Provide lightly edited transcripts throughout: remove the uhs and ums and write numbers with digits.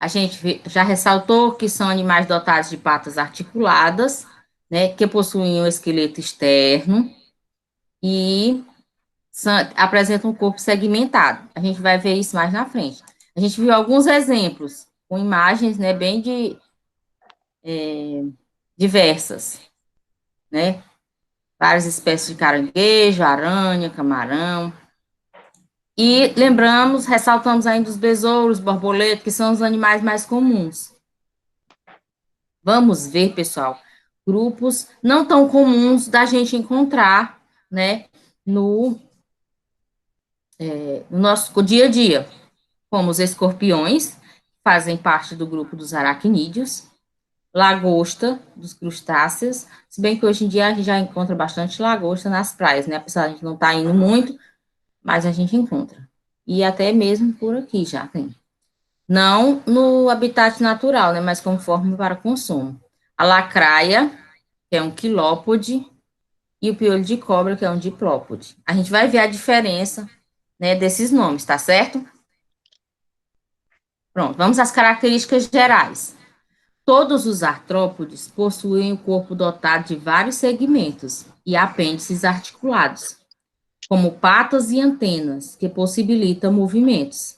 A gente já ressaltou que são animais dotados de patas articuladas, né, que possuem um esqueleto externo e apresentam um corpo segmentado. A gente vai ver isso mais na frente. A gente viu alguns exemplos com imagens, né, bem diversas, né? Várias espécies de caranguejo, aranha, camarão. E lembramos, ressaltamos ainda os besouros, borboletas, que são os animais mais comuns. Vamos ver, pessoal, grupos não tão comuns da gente encontrar, né, no nosso dia a dia, como os escorpiões, fazem parte do grupo dos aracnídeos, lagosta, dos crustáceos, se bem que hoje em dia a gente já encontra bastante lagosta nas praias, né, apesar de a gente não estar tá indo muito, mas a gente encontra. E até mesmo por aqui já tem. Não no habitat natural, né, mas como forma para consumo. A lacraia, que é um quilópode, e o piolho de cobra, que é um diplópode. A gente vai ver a diferença, né, desses nomes, tá certo? Pronto, vamos às características gerais. Todos os artrópodes possuem o corpo dotado de vários segmentos e apêndices articulados, como patas e antenas, que possibilitam movimentos.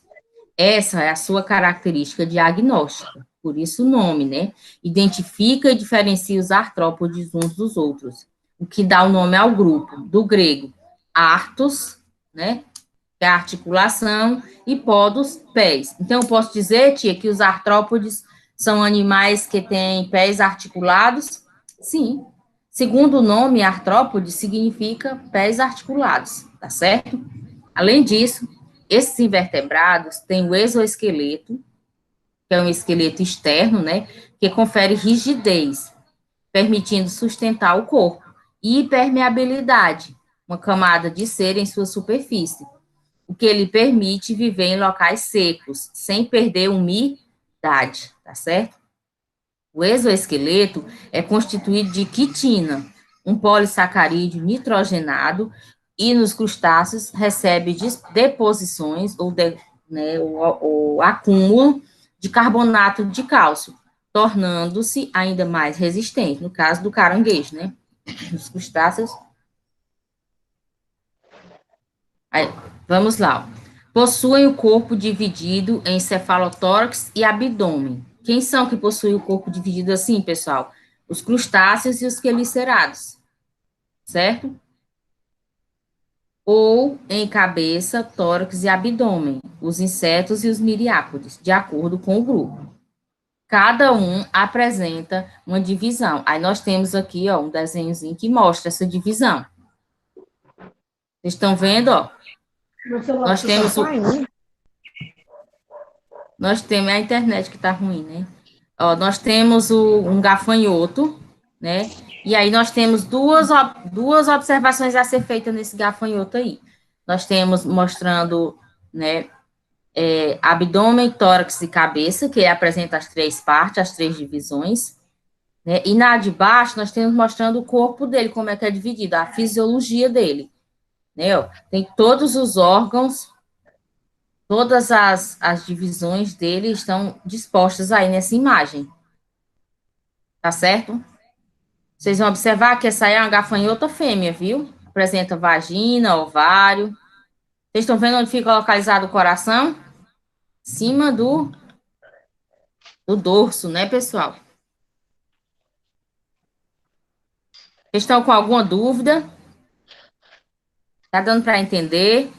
Essa é a sua característica diagnóstica, por isso o nome, né? Identifica e diferencia os artrópodes uns dos outros, o que dá o nome ao grupo, do grego artos, né? Que é a articulação, e podos, pés. Então, eu posso dizer, tia, que os artrópodes são animais que têm pés articulados? Sim. Segundo o nome, artrópode significa pés articulados, tá certo? Além disso, esses invertebrados têm o exoesqueleto, que é um esqueleto externo, né, que confere rigidez, permitindo sustentar o corpo, e permeabilidade, uma camada de cera em sua superfície, o que lhe permite viver em locais secos, sem perder umidade, tá certo? O exoesqueleto é constituído de quitina, um polissacarídeo nitrogenado, e nos crustáceos recebe deposições ou né, o acúmulo de carbonato de cálcio, tornando-se ainda mais resistente, no caso do caranguejo, né? Nos crustáceos. Aí, vamos lá. Possuem o corpo dividido em cefalotórax e abdômen. Quem são que possuem o corpo dividido assim, pessoal? Os crustáceos e os quelicerados, certo? Ou em cabeça, tórax e abdômen, os insetos e os miriápodes, de acordo com o grupo. Cada um apresenta uma divisão. Aí nós temos aqui, ó, um desenhozinho que mostra essa divisão. Vocês estão vendo, ó? Meu celular Nós aqui tá temos o, saindo. Nós temos a internet que tá ruim, né? Ó, nós temos um gafanhoto, né? E aí nós temos duas observações a ser feitas nesse gafanhoto aí. Nós temos mostrando, né, abdômen, tórax e cabeça, que apresenta as três partes, as três divisões, né? E na de baixo nós temos mostrando o corpo dele, como é que é dividido, a fisiologia dele, né? Ó, tem todos os órgãos. Todas as divisões dele estão dispostas aí nessa imagem, tá certo? Vocês vão observar que essa aí é uma gafanhota fêmea, viu? Apresenta vagina, ovário. Vocês estão vendo onde fica localizado o coração? Cima do dorso, né, pessoal? Vocês estão com alguma dúvida? Tá dando para entender?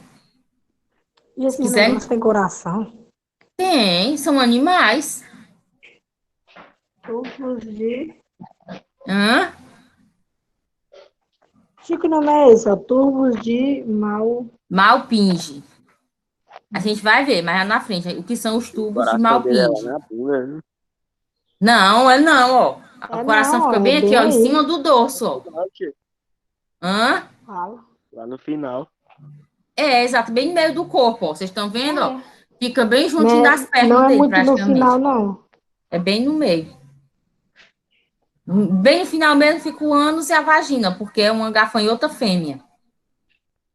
E Se esses quiserem, negócios têm coração? tem, são animais. Tubos de. Hã? Que nome é esse? Ó? Tubos de mal. Malpinge. A gente vai ver mais lá na frente o que são os O tubos de coração dele é lá Malpinge. na bunda, né? Não, é não, ó. O É coração não, ó, fica é bem aqui, bem ó, em cima aí. do No dorso, ó. final, tio. Hã? Fala. Lá no final. É, exato, bem no meio do corpo, ó. Vocês estão vendo, ó? É. Fica bem juntinho Né? das Não pernas é dele, muito no final, praticamente. não. É bem no meio. Bem no final mesmo fica o ânus e a vagina, porque é uma gafanhota fêmea.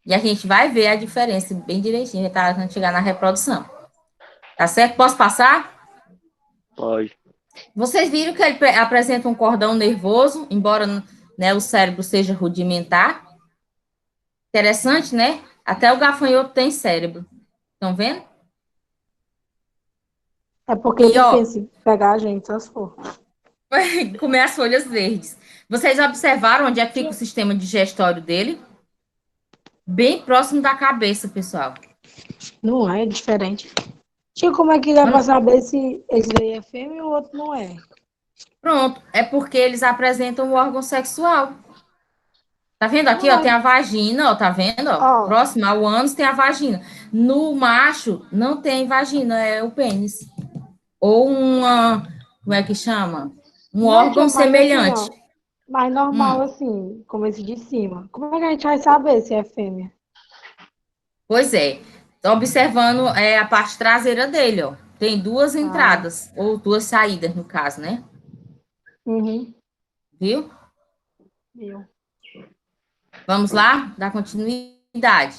E a gente vai ver a diferença bem direitinho, tá? Quando chegar na reprodução. Tá certo? Posso passar? Pode. Vocês viram que ele apresenta um cordão nervoso, embora, né, o cérebro seja rudimentar? Interessante, né? Até o gafanhoto tem cérebro. Estão vendo? É porque E, ele ó, pensa em pegar a gente, só se for. comer as folhas verdes. Vocês observaram onde é que fica o sistema digestório dele? Bem próximo da cabeça, pessoal. Não é diferente. Tio, como é que dá pra saber se esse daí é fêmea e o outro não é? Pronto, é porque eles apresentam o órgão sexual. Tá vendo aqui, Não ó, é. tem a vagina, ó, tá vendo, ó? Ó, Próximo ao ânus tem a vagina. No macho, não tem vagina, é o pênis. Ou uma, como é que chama? Um não, órgão tia, mas assim, semelhante. ó. Mais normal, assim, como esse de cima. Como é que a gente vai saber se é fêmea? Pois é. Tô observando a parte traseira dele, ó. Tem duas Ah, entradas, ou duas saídas, no caso, né? uhum. Viu? Viu? Vamos lá? Dar continuidade.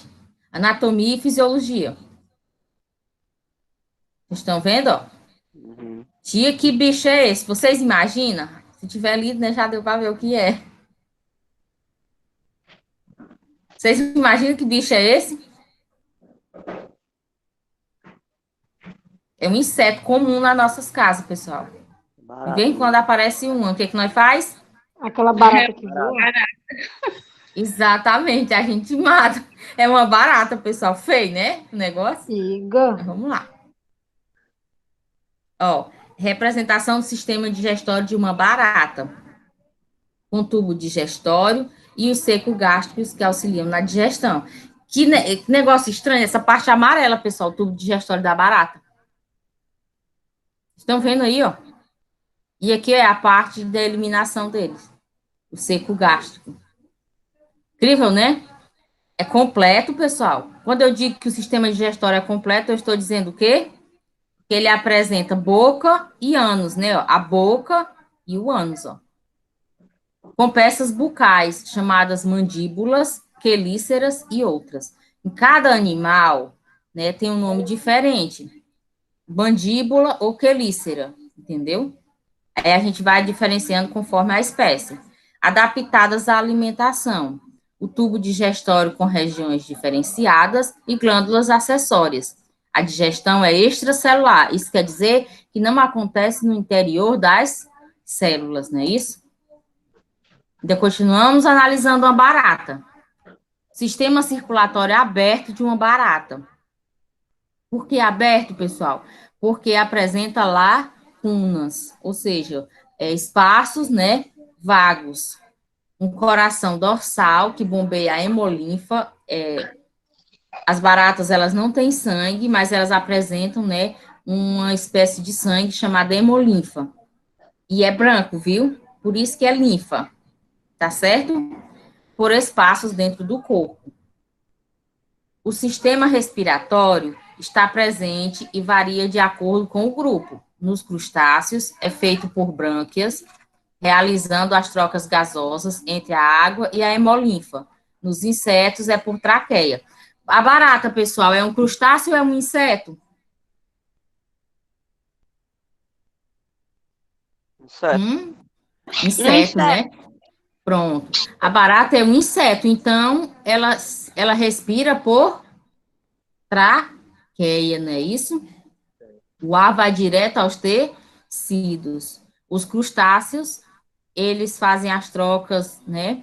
Anatomia e fisiologia. Vocês estão vendo, ó? Uhum. Tia, que bicho é esse? Vocês imaginam? Se tiver lido, né, já deu para ver o que é. Vocês imaginam que bicho é esse? É um inseto comum nas nossas casas, pessoal. De vez Barato, em né? quando aparece um. O que que nós faz? Aquela barata que Barato. voa? Exatamente, a gente mata. É uma barata, pessoal. Feio, né? O negócio. Iga. Mas vamos lá. Ó, representação do sistema digestório de uma barata, com tubo digestório e os seco gástricos que auxiliam na digestão. Que negócio estranho, essa parte amarela, pessoal, o tubo digestório da barata. Estão vendo aí, ó? E aqui é a parte da eliminação deles, o seco gástrico. Incrível, né? É completo, pessoal. Quando eu digo que o sistema digestório é completo, eu estou dizendo o quê? Que ele apresenta boca e ânus, né? Ó, a boca e o ânus, ó. Com peças bucais, chamadas mandíbulas, quelíceras e outras. Em cada animal, né, tem um nome diferente. Mandíbula ou quelícera, entendeu? Aí a gente vai diferenciando conforme a espécie. Adaptadas à alimentação. O tubo digestório com regiões diferenciadas e glândulas acessórias. A digestão é extracelular. Isso quer dizer que não acontece no interior das células, não é isso? Ainda continuamos analisando uma barata. Sistema circulatório aberto de uma barata. Por que aberto, pessoal? Porque apresenta lacunas, ou seja, espaços, né, vagos. Um coração dorsal que bombeia a hemolinfa. As baratas, elas não têm sangue, mas elas apresentam, né, uma espécie de sangue chamada hemolinfa. E é branco, viu? Por isso que é linfa, tá certo? Por espaços dentro do corpo. O sistema respiratório está presente e varia de acordo com o grupo. Nos crustáceos, é feito por brânquias, realizando as trocas gasosas entre a água e a hemolinfa. Nos insetos, é por traqueia. A barata, pessoal, é um crustáceo ou é um inseto? Certo. Inseto, né? Pronto. A barata é um inseto, então ela respira por traqueia, não é isso? O ar vai direto aos tecidos. Os crustáceos, eles fazem as trocas, né,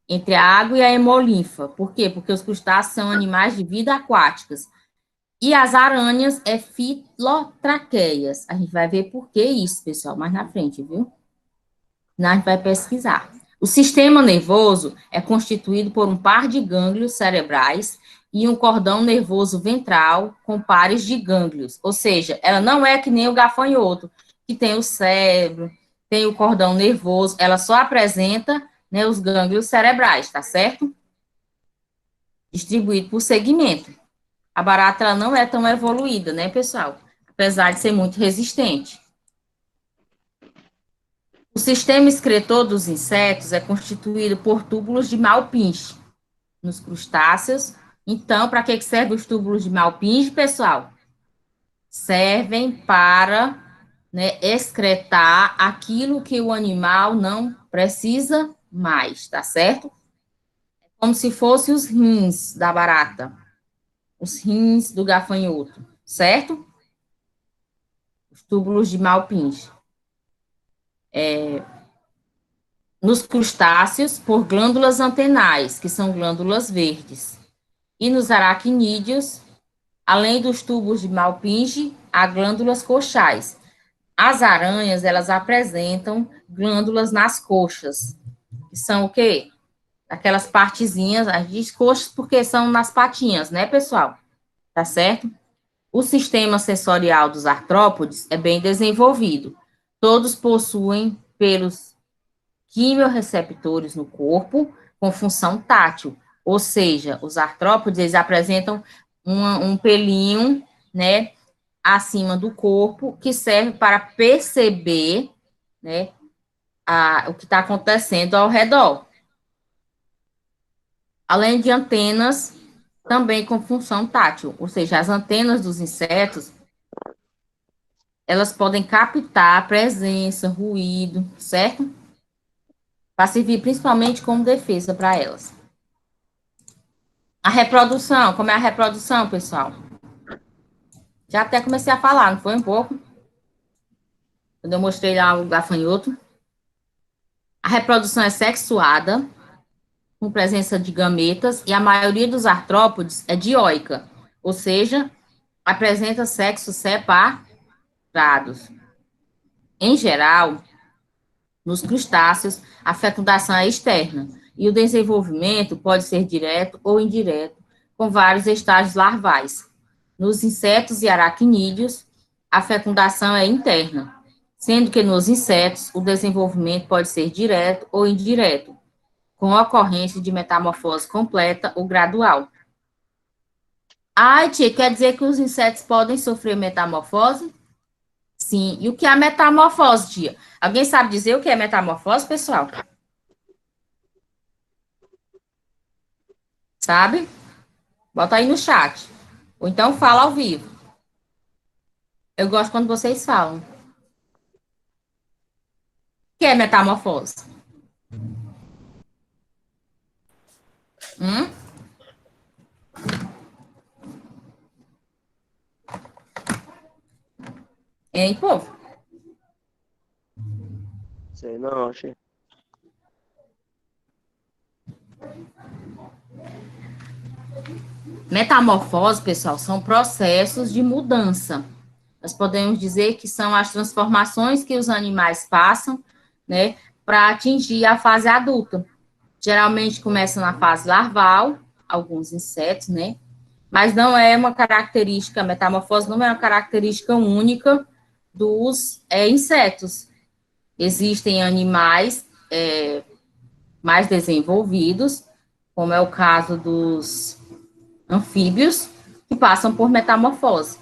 entre a água e a hemolinfa. Por quê? Porque os crustáceos são animais de vida aquáticas. E as aranhas é filotraqueias. A gente vai ver por que isso, pessoal, mais na frente, viu? A gente vai pesquisar. O sistema nervoso é constituído por um par de gânglios cerebrais e um cordão nervoso ventral com pares de gânglios. Ou seja, ela não é que nem o gafanhoto, que tem o cérebro, tem o cordão nervoso, ela só apresenta, né, os gânglios cerebrais, tá certo? Distribuído por segmento. A barata ela não é tão evoluída, né, pessoal? Apesar de ser muito resistente. O sistema excretor dos insetos é constituído por túbulos de Malpinche nos crustáceos. Então, para que servem os túbulos de Malpinche, pessoal? Servem para né, excretar aquilo que o animal não precisa mais, tá certo? Como se fossem os rins da barata, os rins do gafanhoto, certo? Os túbulos de Malpinge. Nos crustáceos, por glândulas antenais, que são glândulas verdes. E nos aracnídeos, além dos tubos de Malpinge, há glândulas coxais. As aranhas, elas apresentam glândulas nas coxas, que são o quê? Aquelas partezinhas, a gente diz coxas porque são nas patinhas, né, pessoal? Tá certo? O sistema sensorial dos artrópodes é bem desenvolvido. Todos possuem pelos quimiorreceptores no corpo com função tátil, ou seja, os artrópodes, eles apresentam um pelinho, né, acima do corpo, que serve para perceber, né, o que está acontecendo ao redor. Além de antenas, também com função tátil, ou seja, as antenas dos insetos, elas podem captar presença, ruído, certo? Para servir principalmente como defesa para elas. A reprodução, como é a reprodução, pessoal? Já até comecei a falar, não foi um pouco? Quando eu mostrei lá o gafanhoto. A reprodução é sexuada, com presença de gametas, e a maioria dos artrópodes é dioica, ou seja, apresenta sexos separados. Em geral, nos crustáceos, a fecundação é externa, e o desenvolvimento pode ser direto ou indireto, com vários estágios larvais. Nos insetos e aracnídeos, a fecundação é interna, sendo que nos insetos o desenvolvimento pode ser direto ou indireto, com ocorrência de metamorfose completa ou gradual. Ai, tia, quer dizer que os insetos podem sofrer metamorfose? Sim. E o que é a metamorfose, tia? Alguém sabe dizer o que é metamorfose, pessoal? Sabe? Bota aí no chat. Ou então fala ao vivo. Eu gosto quando vocês falam. O que é metamorfose? Hum? Hein, povo? Sei não, achei. Metamorfose, pessoal, são processos de mudança. Nós podemos dizer que são as transformações que os animais passam, né, para atingir a fase adulta. Geralmente começa na fase larval, alguns insetos, né, mas não é uma característica, a metamorfose não é uma característica única dos insetos. Existem animais mais desenvolvidos, como é o caso dos anfíbios, que passam por metamorfose.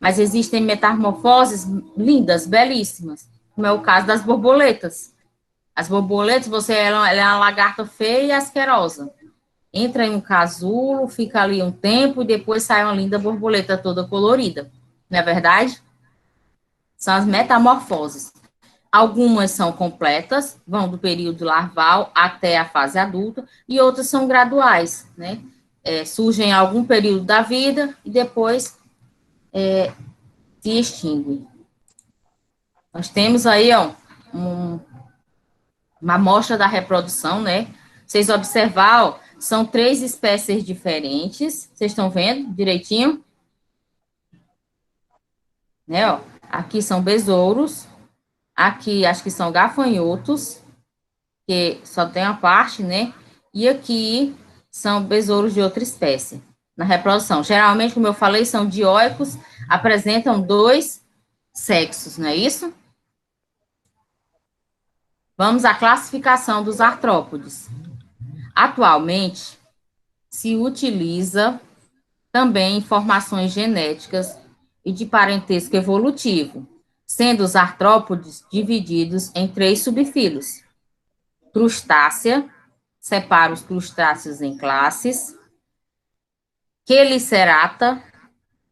Mas existem metamorfoses lindas, belíssimas, como é o caso das borboletas. As borboletas, ela é uma lagarta feia e asquerosa. Entra em um casulo, fica ali um tempo e depois sai uma linda borboleta toda colorida. Não é verdade? São as metamorfoses. Algumas são completas, vão do período larval até a fase adulta, e outras são graduais, né? Surgem em algum período da vida e depois se extinguem. Nós temos aí, ó, uma amostra da reprodução, né? Vocês observar, ó, são 3 espécies diferentes. Vocês estão vendo direitinho? Né, ó. Aqui são besouros. Aqui, acho que são gafanhotos, que só tem uma parte, né? E aqui são besouros de outra espécie na reprodução. Geralmente, como eu falei, são dioicos, apresentam 2 sexos, não é isso? Vamos à classificação dos artrópodes. Atualmente, se utiliza também informações genéticas e de parentesco evolutivo, sendo os artrópodes divididos em 3 subfilos. Crustácea, separa os crustáceos em classes. Quelicerata,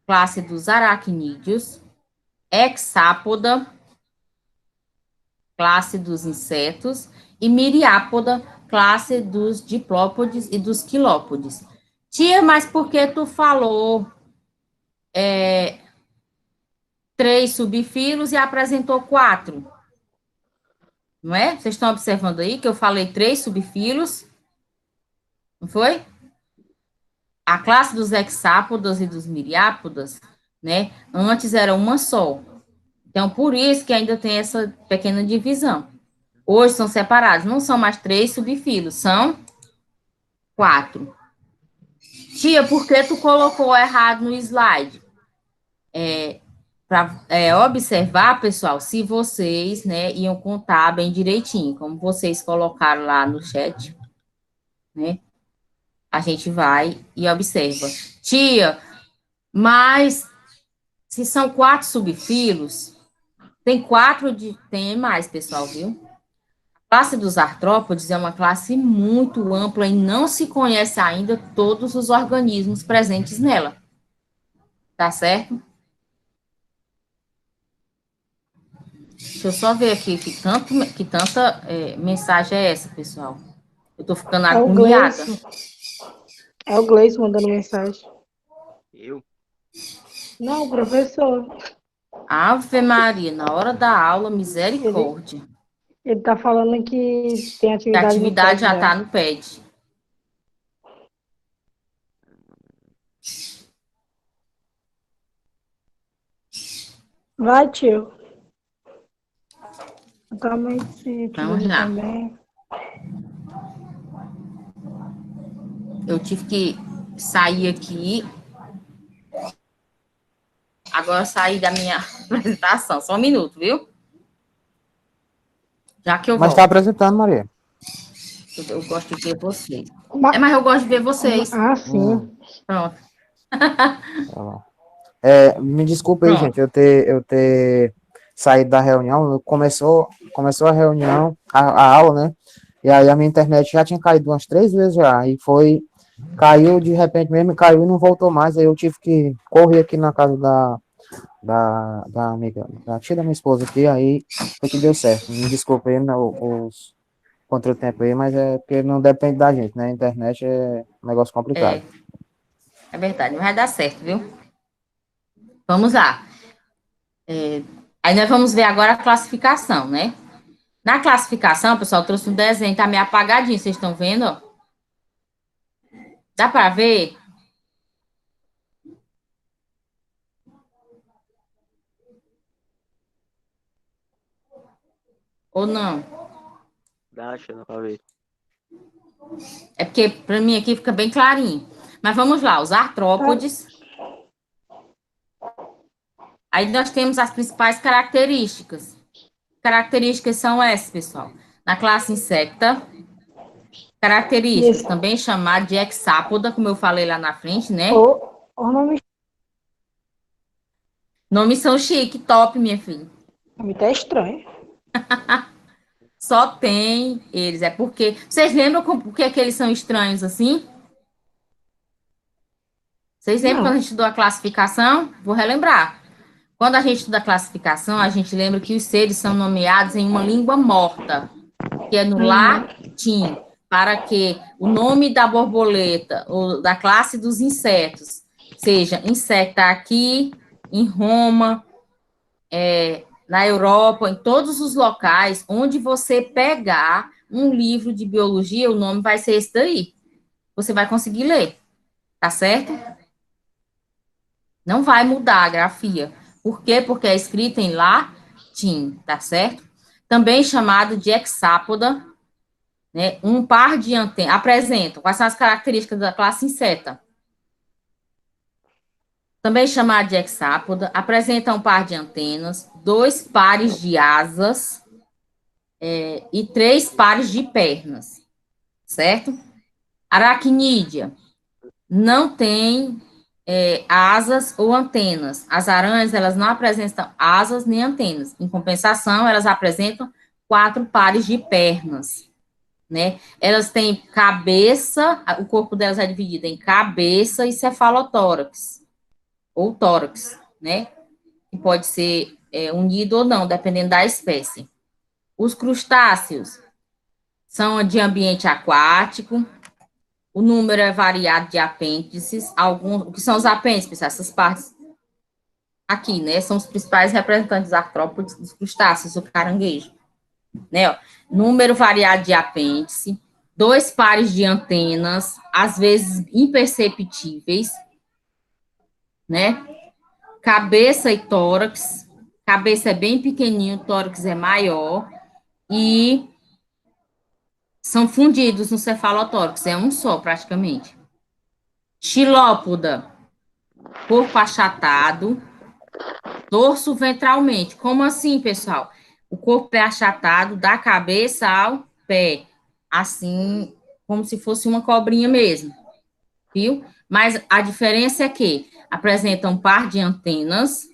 classe dos aracnídeos. Hexápoda, classe dos insetos, e Miriápoda, classe dos diplópodes e dos quilópodes. Tia, mas por que tu falou 3 subfilos e apresentou 4? Não é? Vocês estão observando aí que eu falei 3 subfilos, não foi? A classe dos hexápodas e dos miriápodas, né, antes era uma só. Então, por isso que ainda tem essa pequena divisão. Hoje são separados, não são mais 3 subfilos, são 4. Tia, por que tu colocou errado no slide? Para observar, pessoal, se vocês, né, iam contar bem direitinho, como vocês colocaram lá no chat, né? A gente vai e observa. Tia, mas se são 4 subfilos, tem mais, pessoal, viu? A classe dos artrópodes é uma classe muito ampla e não se conhece ainda todos os organismos presentes nela. Tá certo? Deixa eu só ver aqui que tanta mensagem é essa, pessoal. Eu tô ficando É o agoniada. Gleison. É o Gleison mandando mensagem. Eu? Não, o professor. Ave Maria, na hora da aula, misericórdia. Ele tá falando que tem A atividade no atividade PET já já. tá no PED. Vai, tio. Calma aí, sim, Vamos ele lá. também. Eu tive que sair aqui. Agora sair da minha apresentação. Só um minuto, viu? Já que eu Mas está volto. apresentando, Maria. Eu gosto de ver vocês. Ma- Mas eu gosto de ver vocês. Ah, sim. Pronto. Tá bom. Me desculpa aí, Pronto. gente, eu ter saído da reunião. Começou a reunião, a aula, né? E aí a minha internet já tinha caído umas 3 vezes já. E caiu de repente mesmo, caiu e não voltou mais. Aí eu tive que correr aqui na casa da amiga, da tia da minha esposa aqui. Aí foi que deu certo. Me desculpa aí, os contratempos aí, mas é porque não depende da gente, né? A internet é um negócio complicado. É verdade, mas vai dar certo, viu? Vamos lá. Aí nós vamos ver agora a classificação, né? Na classificação, pessoal, eu trouxe um desenho, tá meio apagadinho, vocês estão vendo? Ó? Dá para ver? Ou não? Dá pra ver. É porque para mim aqui fica bem clarinho. Mas vamos lá, os artrópodes. Aí nós temos as principais características. Características são essas, pessoal. Na classe insecta, características, Esse, também chamada de hexápoda, como eu falei lá na frente, né? o nome Nomes são chique, top, minha filha. tá estranho. Só tem eles. É porque. Vocês lembram por que eles são estranhos assim? Vocês lembram quando a Não. gente estudou a classificação? Vou relembrar. Quando a gente estuda a classificação, a gente lembra que os seres são nomeados em uma língua morta, que é no latim, para que o nome da borboleta ou da classe dos insetos seja insecta aqui, em Roma, na Europa, em todos os locais onde você pegar um livro de biologia, o nome vai ser esse daí. Você vai conseguir ler, tá certo? Não vai mudar a grafia. Por quê? Porque é escrita em latim, tá certo? Também chamado de hexápoda, né? Um par de antenas. Apresenta. Quais são as características da classe inseta? Também chamado de hexápoda. Apresenta um par de antenas, 2 pares de asas e 3 pares de pernas, certo? Aracnídea não tem asas ou antenas. As aranhas, elas não apresentam asas nem antenas. Em compensação, elas apresentam 4 pares de pernas, né? Elas têm cabeça, o corpo delas é dividido em cabeça e cefalotórax, ou tórax, né? Que pode ser unido ou não, dependendo da espécie. Os crustáceos são de ambiente aquático. O número é variado de apêndices. O que são os apêndices, pessoal? Essas partes aqui, né? São os principais representantes dos artrópodes, dos crustáceos, o caranguejo. Né? Ó, número variado de apêndice. 2 pares de antenas, às vezes imperceptíveis, né? Cabeça e tórax. Cabeça é bem pequenininho, tórax é maior. E são fundidos no cefalotórax, é um só praticamente. Xilópoda, corpo achatado, dorso ventralmente. Como assim, pessoal? O corpo é achatado da cabeça ao pé, assim, como se fosse uma cobrinha mesmo, viu? Mas a diferença é que apresenta um par de antenas,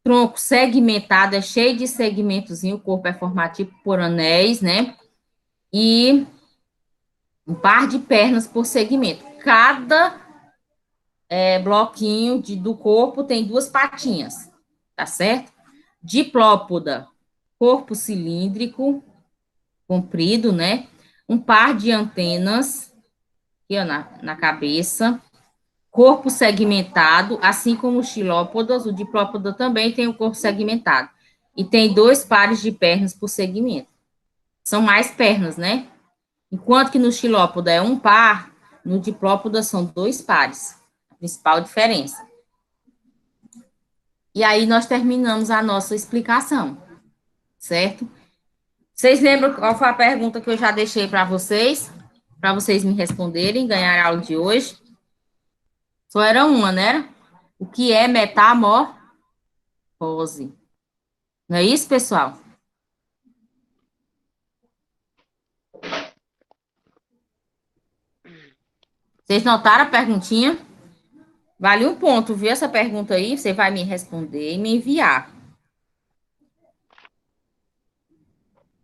tronco segmentado, é cheio de segmentozinho, o corpo é formado tipo por anéis, né? E um par de pernas por segmento. Cada bloquinho do corpo tem 2 patinhas, tá certo? Diplópoda, corpo cilíndrico, comprido, né? Um par de antenas, aqui, ó, na cabeça. Corpo segmentado, assim como os xilópodas, o diplópoda também tem o corpo segmentado. E tem 2 pares de pernas por segmento. São mais pernas, né? Enquanto que no xilópoda é um par, no diplópoda são 2 pares. A principal diferença. E aí nós terminamos a nossa explicação, certo? Vocês lembram qual foi a pergunta que eu já deixei para vocês me responderem, ganhar a aula de hoje? Só era uma, né? O que é metamorfose? Não é isso, pessoal? Vocês notaram a perguntinha? Vale um ponto, viu? Essa pergunta aí, você vai me responder e me enviar.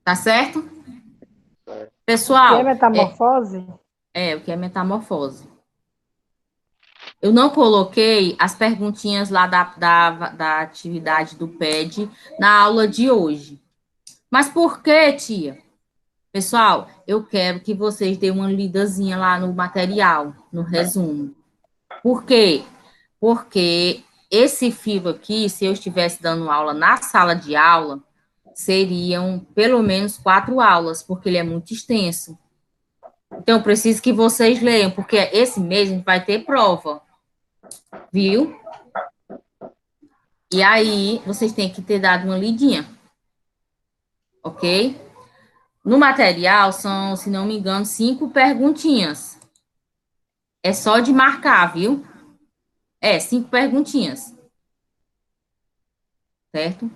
Tá certo? O que é Pessoal, metamorfose? o que é metamorfose? Eu não coloquei as perguntinhas lá da atividade do PED na aula de hoje. Mas por que, tia? Pessoal, eu quero que vocês deem uma lidazinha lá no material, no resumo. Por quê? Porque esse fio aqui, se eu estivesse dando aula na sala de aula, seriam pelo menos 4 aulas, porque ele é muito extenso. Então, eu preciso que vocês leiam, porque esse mês a gente vai ter prova, viu? E aí, vocês têm que ter dado uma lidinha, ok? No material, são, se não me engano, 5 perguntinhas. É só de marcar, viu? 5 perguntinhas. Certo?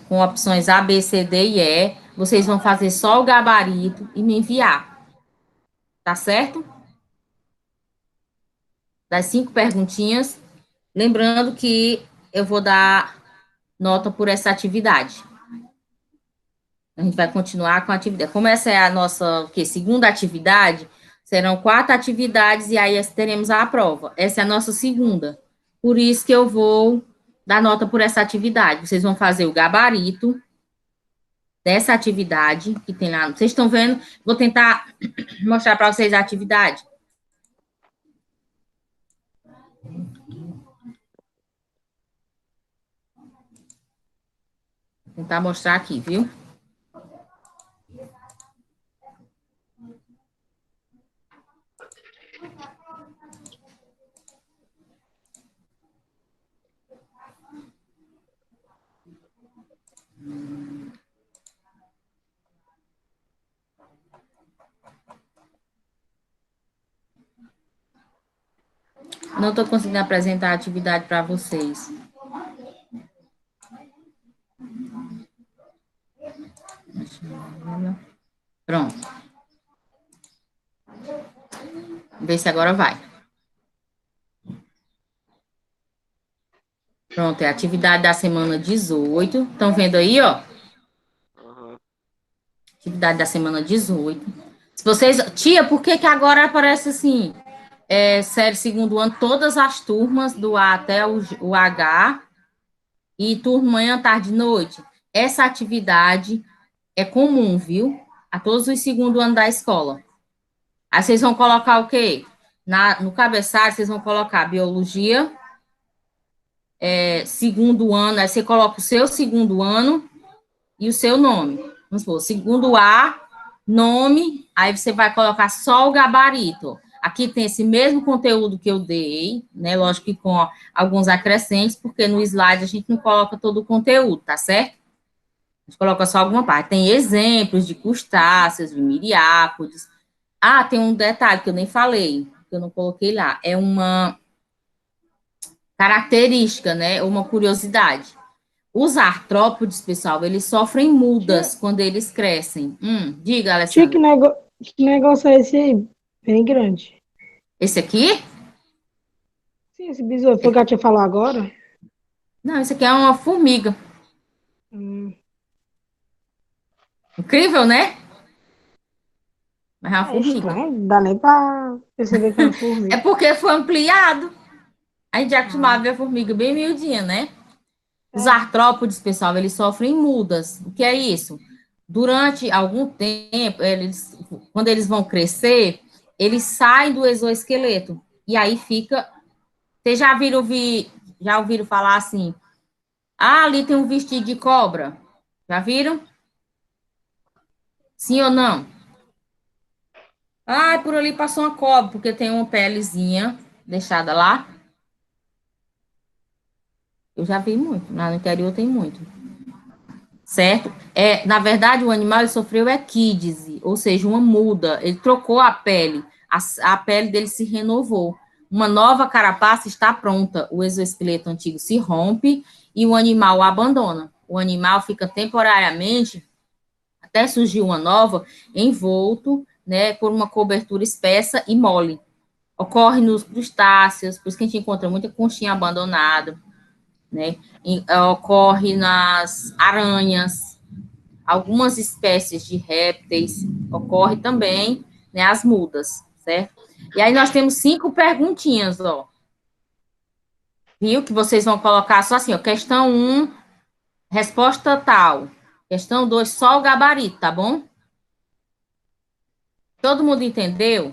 Com opções A, B, C, D e E. Vocês vão fazer só o gabarito e me enviar. Tá certo? Das 5 perguntinhas. Lembrando que eu vou dar nota por essa atividade. A gente vai continuar com a atividade. Como essa é a nossa segunda atividade, serão 4 atividades e aí teremos a prova. Essa é a nossa segunda. Por isso que eu vou dar nota por essa atividade. Vocês vão fazer o gabarito dessa atividade que tem lá. Vocês estão vendo? Vou tentar mostrar para vocês a atividade. Vou tentar mostrar aqui, viu? Não estou conseguindo apresentar a atividade para vocês. Pronto. Vamos ver se agora vai. Pronto, é a atividade da semana 18. Estão vendo aí, ó? Uhum. Atividade da semana 18. Se vocês... Tia, por que que agora aparece assim? Série segundo ano, todas as turmas, do A até o H, e turma manhã, tarde e noite. Essa atividade é comum, viu? A todos os segundos anos da escola. Aí vocês vão colocar o quê? No cabeçalho, vocês vão colocar biologia, segundo ano, aí você coloca o seu segundo ano e o seu nome. Vamos supor, segundo A, nome, aí você vai colocar só o gabarito. Aqui tem esse mesmo conteúdo que eu dei, né? Lógico que com alguns acrescentes, porque no slide a gente não coloca todo o conteúdo, tá certo? A gente coloca só alguma parte. Tem exemplos de crustáceos, de miriápodes. Ah, tem um detalhe que eu nem falei, que eu não coloquei lá. É uma característica, né? Uma curiosidade. Os artrópodes, pessoal, eles sofrem mudas quando eles crescem. Diga, Tia, Alessandra. que negócio é esse aí? Bem grande. Esse aqui? Sim, esse besouro. Foi o que a tia falou agora? Não, esse aqui é uma formiga. Hum. Incrível, né? Mas é uma É formiga. estranho, não dá nem pra perceber que é uma É formiga. porque foi ampliado. A gente é acostumado a Ah, ver a formiga bem miudinha, né? Os é. artrópodes, pessoal, eles sofrem mudas. O que é isso? Durante algum tempo, quando eles vão crescer, eles saem do exoesqueleto. E aí fica. Vocês já ouviram falar assim? Ah, ali tem um vestido de cobra. Já viram? Sim ou não? Ah, por ali passou uma cobra, porque tem uma pelezinha deixada lá. Eu já vi muito. Lá no interior tem muito. Certo? Na verdade, o animal ele sofreu equídese, ou seja, uma muda. Ele trocou a pele. A pele dele se renovou. Uma nova carapaça está pronta. O exoesqueleto antigo se rompe e o animal o abandona. O animal fica temporariamente, até surgir uma nova, envolto, né, por uma cobertura espessa e mole. Ocorre nos crustáceos, por isso que a gente encontra muita conchinha abandonada, né? Ocorre nas aranhas, algumas espécies de répteis, ocorre também, né, as mudas, certo? E aí nós temos 5 perguntinhas, ó. Viu? Que vocês vão colocar só assim, ó, questão 1, resposta tal. Questão 2, só o gabarito, tá bom? Todo mundo entendeu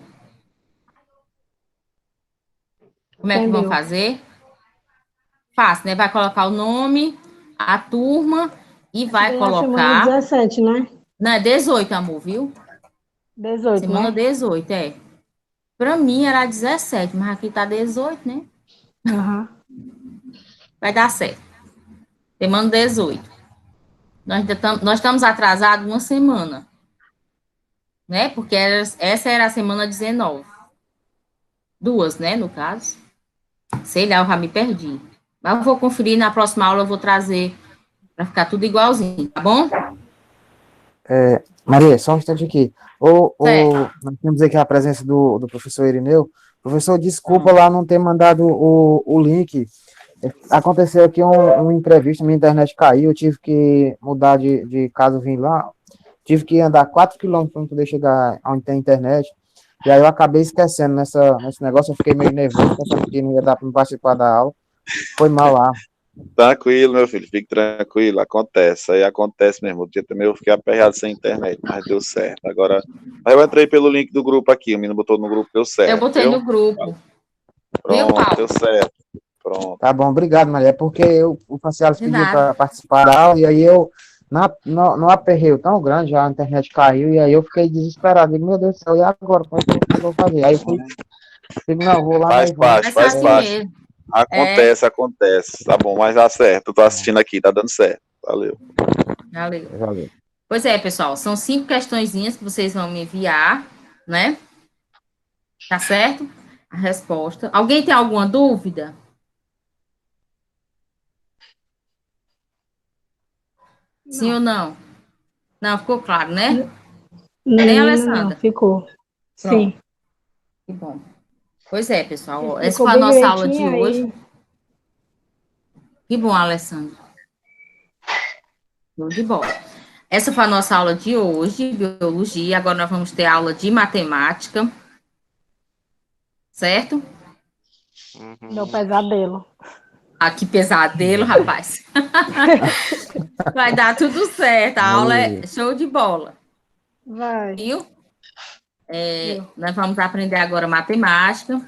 como é que vão Entendeu? fazer? Fácil, né? Vai colocar o nome, a turma e Essa vai daí é a semana colocar. 17, né? Não, é 18, amor, viu? 18, Semana né? 18, é. Pra mim era 17, mas aqui tá 18, né? Aham. Vai dar certo. Semana 18. Nós estamos atrasados uma semana, né? Porque essa era a semana 19. Duas, né, no caso. Sei lá, eu já me perdi. Mas eu vou conferir, na próxima aula eu vou trazer para ficar tudo igualzinho, tá bom? Maria, só um instante aqui. Certo. Nós temos aqui a presença do professor Irineu. Professor, desculpa Hum. lá não ter mandado o link. Aconteceu aqui um imprevisto, minha internet caiu, eu tive que mudar de casa, vim lá, tive que andar 4 quilômetros para poder chegar onde tem internet. E aí eu acabei esquecendo nesse negócio, eu fiquei meio nervoso, pensando que não ia dar para participar da aula. Foi mal lá. Tranquilo, meu filho, fique tranquilo, acontece, aí acontece mesmo. O dia também eu fiquei aperreado sem internet, mas deu certo. Agora, eu entrei pelo link do grupo aqui, o menino botou no grupo, deu Eu certo, botei viu? no grupo. Viu, Pronto, deu Paulo? certo, pronto. Tá bom, obrigado, Maria. É porque o Francialis De pediu nada. para participar da aula, e aí eu, no aperreio tão grande, já a internet caiu, e aí eu fiquei desesperado. Digo, meu Deus do céu, e agora? Como é que eu vou fazer? Aí eu fui, digo, não, vou lá, Faz mas vou. parte, Vai ser faz assim parte. mesmo. Acontece, tá bom, mas dá certo, eu tô assistindo aqui, tá dando certo, valeu. Valeu. Valeu. Pois é, pessoal, são 5 questõezinhas que vocês vão me enviar, né? Tá certo? A resposta. Alguém tem alguma dúvida? Sim ou Não. não? Não, ficou claro, né? Nem Ainda não, Alessandra? ficou. Pronto, Sim. que bom. Pois é, pessoal, ó, essa Explicou foi a bem nossa aula de direitinho hoje. aí. Que bom, Alessandra. Show de bola. Essa foi a nossa aula de hoje, biologia. Agora nós vamos ter aula de matemática, certo? Meu pesadelo. Ah, que pesadelo, rapaz. Vai dar tudo certo. A aula é show de bola. Vai. Viu? Nós vamos aprender agora matemática.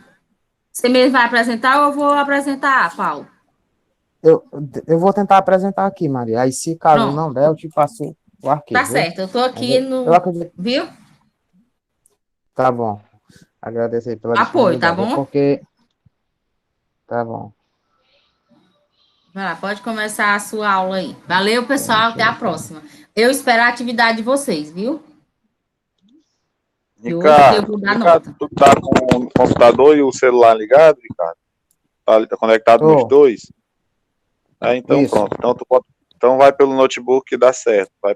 Você mesmo vai apresentar ou eu vou apresentar, Paulo? Eu vou tentar apresentar aqui, Maria. Aí, se caso Pronto. não der, eu te passo o arquivo. Tá certo, eu tô aqui Eu acredito. Viu? Tá bom. Agradeço aí pela Apoio, tá disponibilidade. bom? Porque... Tá bom. Vai lá, pode começar a sua aula aí. Valeu, pessoal, até a próxima. Eu espero a atividade de vocês, viu? E hoje eu vou dar nota. Tu tá com o computador e o celular ligado, Ricardo? Tá conectado Tô. nos dois? Então Isso. pronto. Então vai pelo notebook que dá certo. Vai